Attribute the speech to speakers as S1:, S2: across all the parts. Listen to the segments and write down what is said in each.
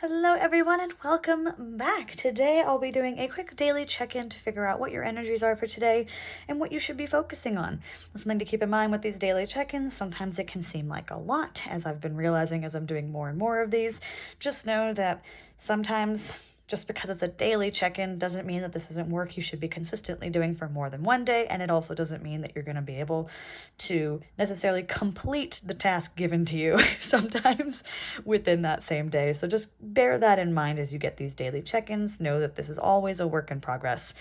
S1: Hello everyone and welcome back. Today I'll be doing a quick daily check-in to figure out what your energies are for today and what you should be focusing on. Something to keep in mind with these daily check-ins, sometimes it can seem like a lot, as I've been realizing as I'm doing more and more of these. Just know that sometimes just because it's a daily check-in doesn't mean that this isn't work you should be consistently doing for more than one day, and it also doesn't mean that you're going to be able to necessarily complete the task given to you sometimes within that same day. So just bear that in mind as you get these daily check-ins. Know that this is always a work in progress,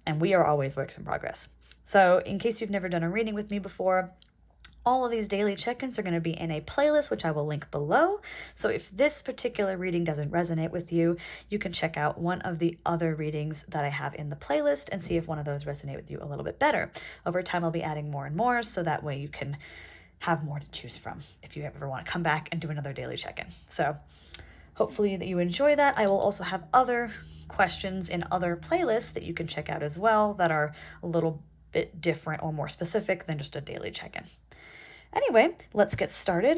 S1: and we are always works in progress. So in case you've never done a reading with me before, all of these daily check-ins are going to be in a playlist, which I will link below. So if this particular reading doesn't resonate with you, you can check out one of the other readings that I have in the playlist and see if one of those resonate with you a little bit better. Over time, I'll be adding more and more, so that way you can have more to choose from if you ever want to come back and do another daily check-in. So hopefully that you enjoy that. I will also have other questions in other playlists that you can check out as well that are a little bit different or more specific than just a daily check-in. Anyway, let's get started.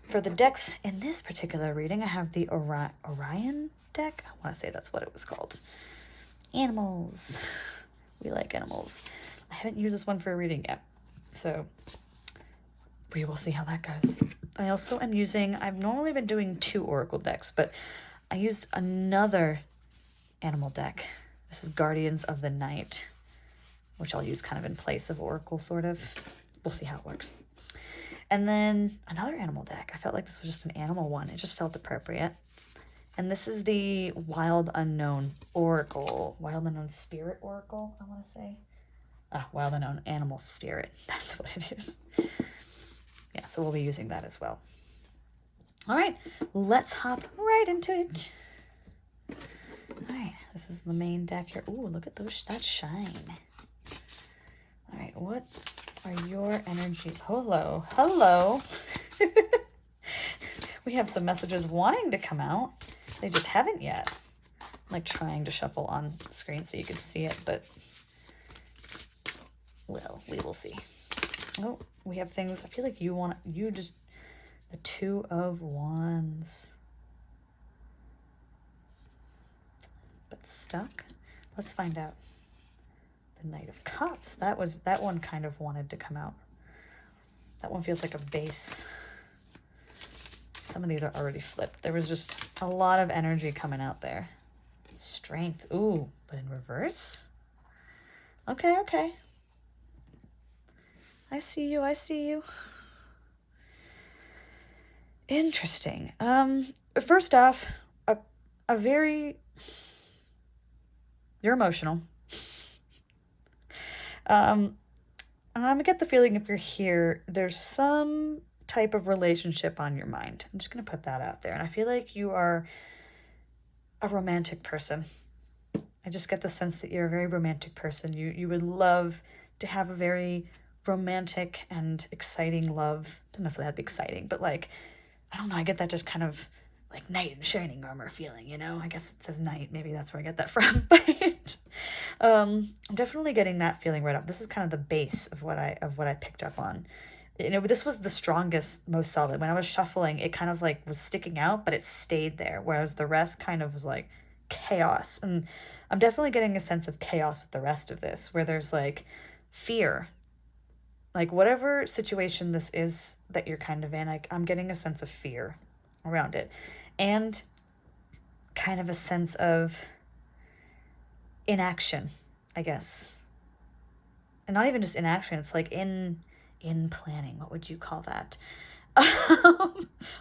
S1: For the decks in this particular reading, I have the Orion deck. I want to say that's what it was called. Animals. We like animals. I haven't used this one for a reading yet, so we will see how that goes. I also am using, I've normally been doing 2 oracle decks, but I used another animal deck. This is Guardians of the Night, which I'll use kind of in place of oracle, sort of. We'll see how it works. And then another animal deck. I felt like this was just an animal one. It just felt appropriate. And this is the Wild Unknown Oracle. Wild Unknown Spirit Oracle, I want to say. Wild Unknown Animal Spirit. That's what it is. Yeah, so we'll be using that as well. All right, let's hop right into it. All right, this is the main deck here. Ooh, look at that shine. All right, what are your energies? Hello. We have some messages wanting to come out. They just haven't yet. I'm like trying to shuffle on screen so you can see it, but well, we will see. Oh, we have things. I feel like the 2 of Wands. But stuck? Let's find out. The Knight of Cups. That one kind of wanted to come out. That one feels like a base. Some of these are already flipped. There was just a lot of energy coming out there. Strength. Ooh, but in reverse? Okay. I see you. Interesting. First off, you're emotional. I get the feeling if you're here, there's some type of relationship on your mind. I'm just going to put that out there. And I feel like you are a romantic person. I just get the sense that you're a very romantic person. You would love to have a very romantic and exciting love. Doesn't necessarily have to be exciting, but like, I don't know, I get that just kind of like knight in shining armor feeling, you know? I guess it says knight. Maybe that's where I get that from. But I'm definitely getting that feeling right up. This is kind of the base of what I picked up on. You know, this was the strongest, most solid. When I was shuffling, it kind of like was sticking out, but it stayed there, whereas the rest kind of was like chaos. And I'm definitely getting a sense of chaos with the rest of this, where there's like fear. Like whatever situation this is that you're kind of in, I'm getting a sense of fear around it. And kind of a sense of inaction, I guess. And not even just inaction, it's like in planning. What would you call that?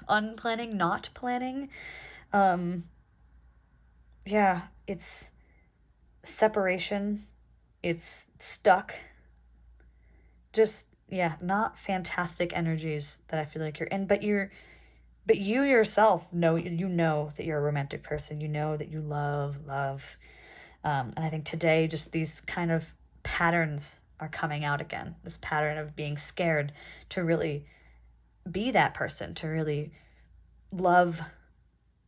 S1: Unplanning, not planning. Yeah, it's separation. It's stuck. Just, yeah, not fantastic energies that I feel like you're in, but you yourself know that you're a romantic person. You know that you love. And I think today just these kind of patterns are coming out again. This pattern of being scared to really be that person, to really love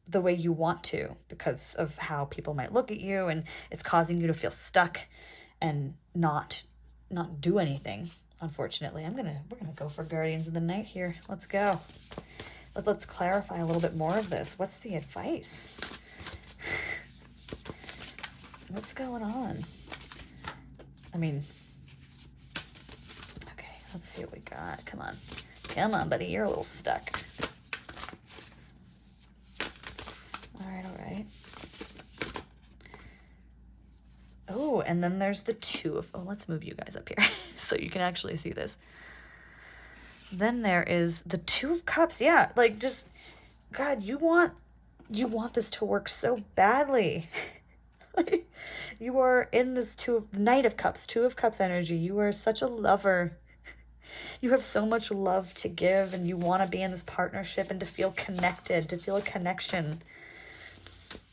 S1: the way you want to because of how people might look at you, and it's causing you to feel stuck and not do anything. Unfortunately, we're gonna go for Guardians of the Night here. Let's go. Let's clarify a little bit more of this. What's the advice? What's going on? I mean, okay, let's see what we got. Come on. Come on, buddy. You're a little stuck. All right, all right. Oh, and then there's the Two of... Oh, let's move you guys up here so you can actually see this. Then there is the Two of Cups. Yeah, like just... God, you want this to work so badly. Like, you are in this Knight of Cups, Two of Cups energy. You are such a lover. You have so much love to give, and you want to be in this partnership and to feel connected, to feel a connection.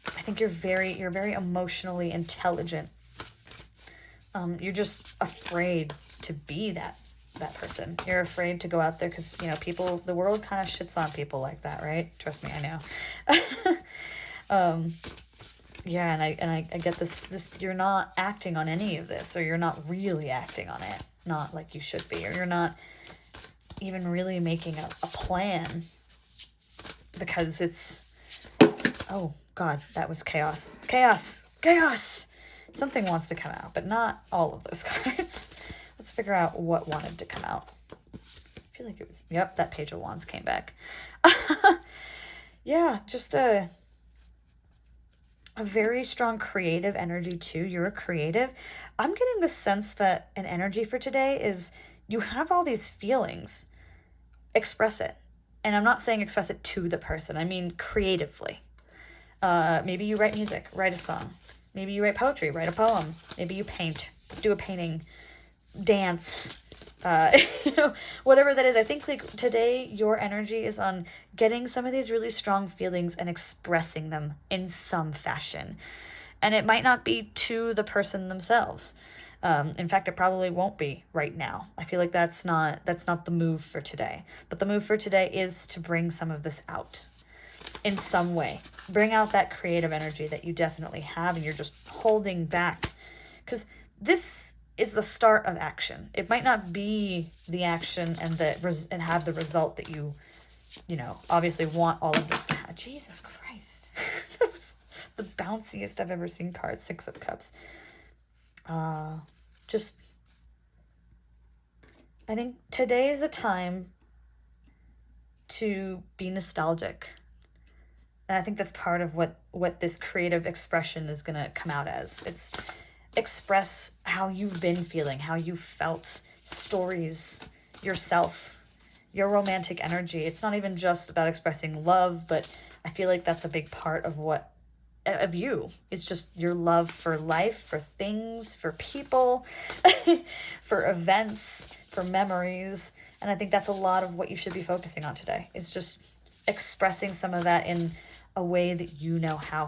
S1: I think you're very emotionally intelligent. You're just afraid to be that person. You're afraid to go out there because, you know, the world kind of shits on people like that, right? Trust me, I know. Yeah, and I get this, you're not acting on any of this, or you're not really acting on it, not like you should be, or you're not even really making a plan, because it's, oh God, that was chaos. Something wants to come out, but not all of those cards. Let's figure out what wanted to come out. I feel like it was, yep, that Page of Wands came back. Yeah, just a very strong creative energy too. You're a creative. I'm getting the sense that an energy for today is you have all these feelings. Express it. And I'm not saying express it to the person. I mean creatively. Maybe you write music, write a song. Maybe you write poetry, write a poem. Maybe you paint, do a painting, dance, you know, whatever that is. I think like today your energy is on getting some of these really strong feelings and expressing them in some fashion. And it might not be to the person themselves. In fact, it probably won't be right now. I feel like that's not the move for today. But the move for today is to bring some of this out in some way. Bring out that creative energy that you definitely have and you're just holding back. Because this is the start of action. It might not be the action and have the result that you know, obviously want all of this to have. Jesus Christ. That was the bounciest I've ever seen card. Six of Cups. Just, I think today is a time to be nostalgic. And I think that's part of what this creative expression is going to come out as. It's express how you've been feeling, how you felt, stories, yourself, your romantic energy. It's not even just about expressing love, but I feel like that's a big part of you. It's just your love for life, for things, for people, for events, for memories. And I think that's a lot of what you should be focusing on today. It's just expressing some of that in a way that you know how.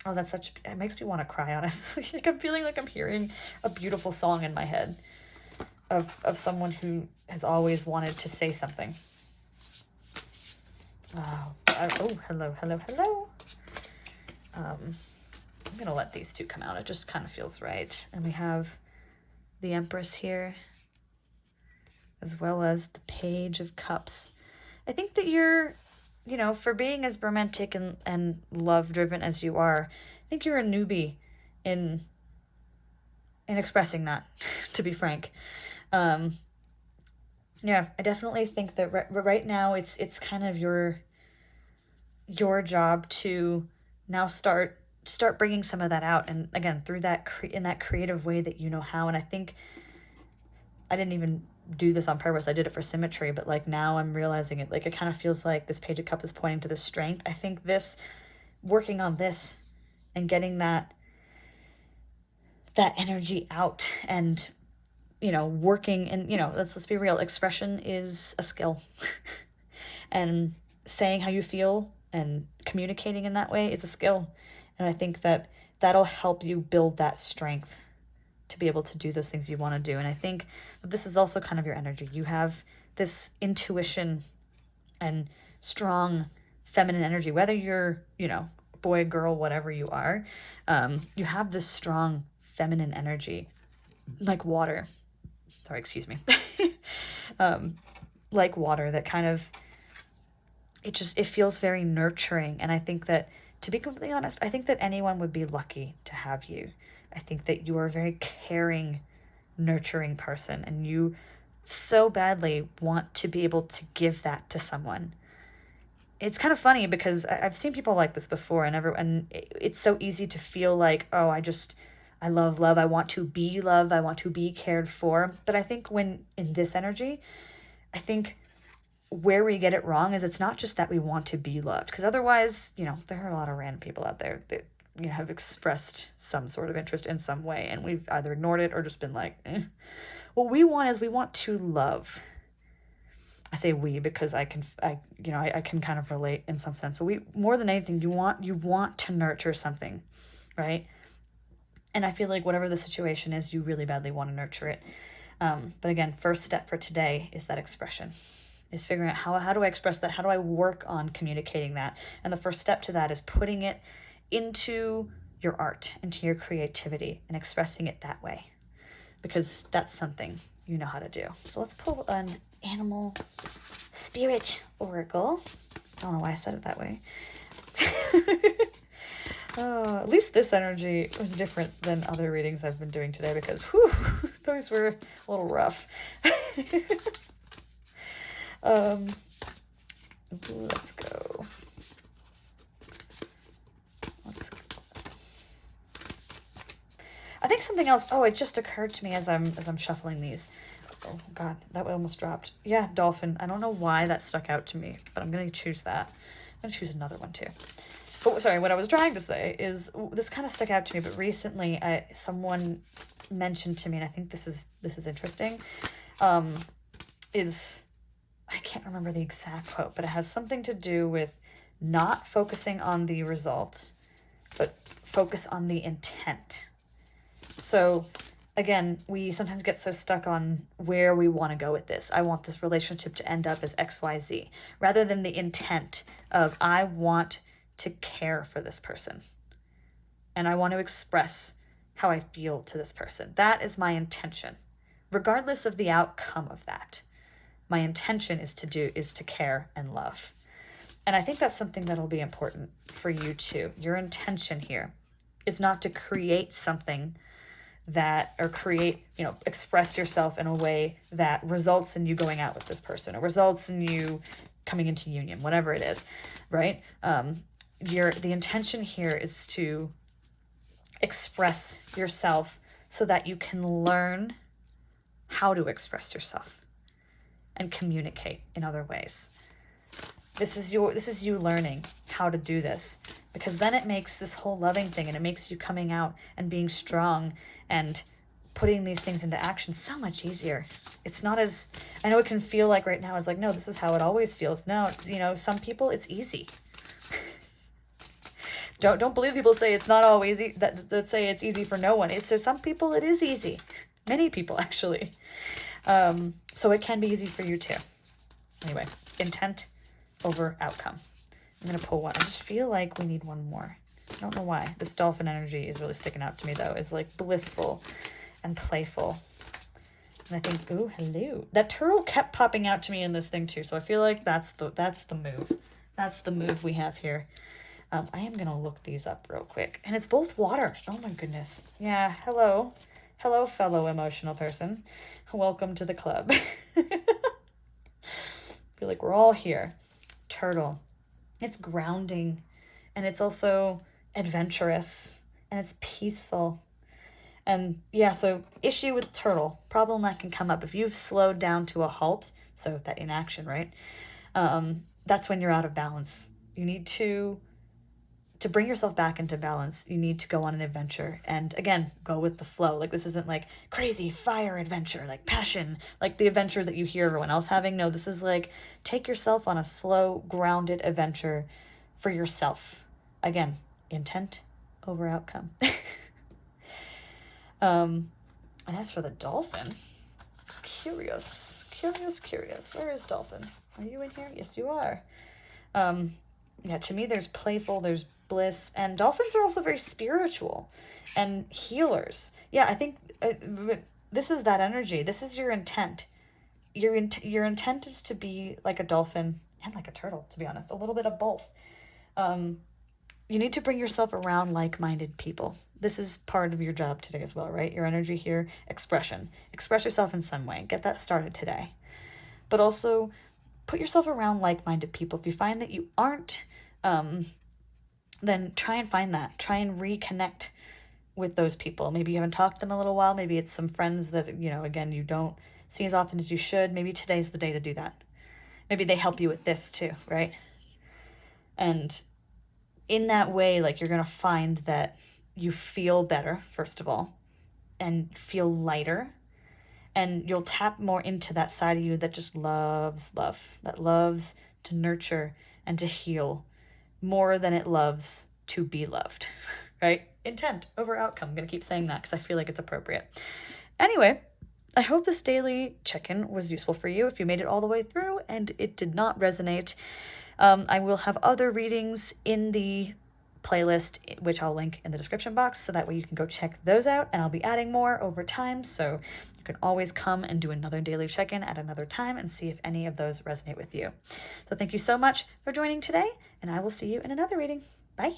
S1: Oh, it makes me want to cry, honestly. Like I'm feeling like I'm hearing a beautiful song in my head of someone who has always wanted to say something. Oh, hello. I'm going to let these two come out. It just kind of feels right. And we have the Empress here, as well as the Page of Cups. I think that you're, you know, for being as romantic and love-driven as you are, I think you're a newbie in expressing that, to be frank. Yeah, I definitely think that right now it's kind of your job to now start bringing some of that out, and again through that in that creative way that you know how. And I think I didn't even do this on purpose. I did it for symmetry, but like now I'm realizing it. Like it kind of feels like this Page of Cups is pointing to the strength. I think working on this and getting that energy out, and you know, working, and you know, let's be real. Expression is a skill, and saying how you feel and communicating in that way is a skill. And I think that that'll help you build that strength to be able to do those things you want to do. And I think this is also kind of your energy. You have this intuition and strong feminine energy, whether you're, you know, boy, girl, whatever you are, you have this strong feminine energy, like water. Sorry, excuse me. Like water that kind of, it feels very nurturing. And I think that to be completely honest, I think that anyone would be lucky to have you. I think that you are a very caring, nurturing person, and you so badly want to be able to give that to someone. It's kind of funny because I've seen people like this before, and it's so easy to feel like, oh, I love love. I want to be loved. I want to be cared for. But I think when in this energy, I think where we get it wrong is it's not just that we want to be loved, because otherwise, there are a lot of random people out there that, have expressed some sort of interest in some way, and we've either ignored it or just been like, eh. What we want to love. I say we because I can kind of relate in some sense, but more than anything, you want to nurture something, right? And I feel like whatever the situation is, you really badly want to nurture it. But again, first step for today is that expression, is figuring out how do I express that? How do I work on communicating that? And the first step to that is putting it into your art, into your creativity, and expressing it that way, because that's something you know how to do. So let's pull an animal spirit oracle. I don't know why I said it that way. At least this energy was different than other readings I've been doing today, because those were a little rough. Let's go. I think something else. Oh, it just occurred to me as I'm shuffling these. Oh God, that almost dropped. Yeah, dolphin. I don't know why that stuck out to me, but I'm gonna choose that. I'm gonna choose another one too. But sorry, what I was trying to say is this kind of stuck out to me. But recently, someone mentioned to me, and I think this is interesting. I can't remember the exact quote, but it has something to do with not focusing on the results, but focus on the intent. So again, we sometimes get so stuck on where we want to go with this. I want this relationship to end up as XYZ, rather than the intent of I want to care for this person, and I want to express how I feel to this person. That is my intention, regardless of the outcome of that. My intention is to care and love. And I think that's something that'll be important for you too. Your intention here is not to create something express yourself in a way that results in you going out with this person, or results in you coming into union, whatever it is, right? The intention here is to express yourself so that you can learn how to express yourself and communicate in other ways. This is you learning how to do this, because then it makes this whole loving thing, and it makes you coming out and being strong and putting these things into action so much easier. It's not as, I know it can feel like right now, it's like, no, this is how it always feels. No, some people it's easy. Don't believe people say it's not always that say it's easy for no one. For some people it is easy. Many people actually. So it can be easy for you too. Anyway, intent over outcome. I'm going to pull one. I just feel like we need one more. I don't know why. This dolphin energy is really sticking out to me though. It's like blissful and playful. And I think, ooh, hello. That turtle kept popping out to me in this thing too. So I feel like that's the move. That's the move we have here. I am going to look these up real quick. And it's both water. Oh my goodness. Yeah, hello. Hello, fellow emotional person. Welcome to the club. I feel like we're all here. Turtle. It's grounding, and it's also adventurous, and it's peaceful. And yeah, so issue with turtle, problem that can come up if you've slowed down to a halt, so that inaction, right? That's when you're out of balance. You need to bring yourself back into balance. You need to go on an adventure, and again, go with the flow. Like, this isn't like crazy fire adventure, like passion, like the adventure that you hear everyone else having. No, this is like, take yourself on a slow, grounded adventure for yourself. Again, intent over outcome. And as for the dolphin, curious. Where is dolphin? Are you in here? Yes, you are. Yeah, to me, there's playful, there's bliss, and dolphins are also very spiritual and healers. Yeah, I think this is that energy. This is your intent. Your intent is to be like a dolphin and like a turtle, to be honest, a little bit of both. you need to bring yourself around like-minded people. This is part of your job today as well, right? Your energy here, expression. Express yourself in some way. Get that started today. But also put yourself around like-minded people. If you find that you aren't, then try and find that. Try and reconnect with those people. Maybe you haven't talked to them in a little while. Maybe it's some friends that, again, you don't see as often as you should. Maybe today's the day to do that. Maybe they help you with this too, right? And in that way, like, you're going to find that you feel better, first of all, and feel lighter. And you'll tap more into that side of you that just loves love, that loves to nurture and to heal more than it loves to be loved, right? Intent over outcome. I'm going to keep saying that because I feel like it's appropriate. Anyway, I hope this daily check-in was useful for you. If you made it all the way through and it did not resonate, I will have other readings in the playlist, which I'll link in the description box, so that way you can go check those out, and I'll be adding more over time, so you can always come and do another daily check-in at another time and see if any of those resonate with you. So thank you so much for joining today, and I will see you in another reading. Bye.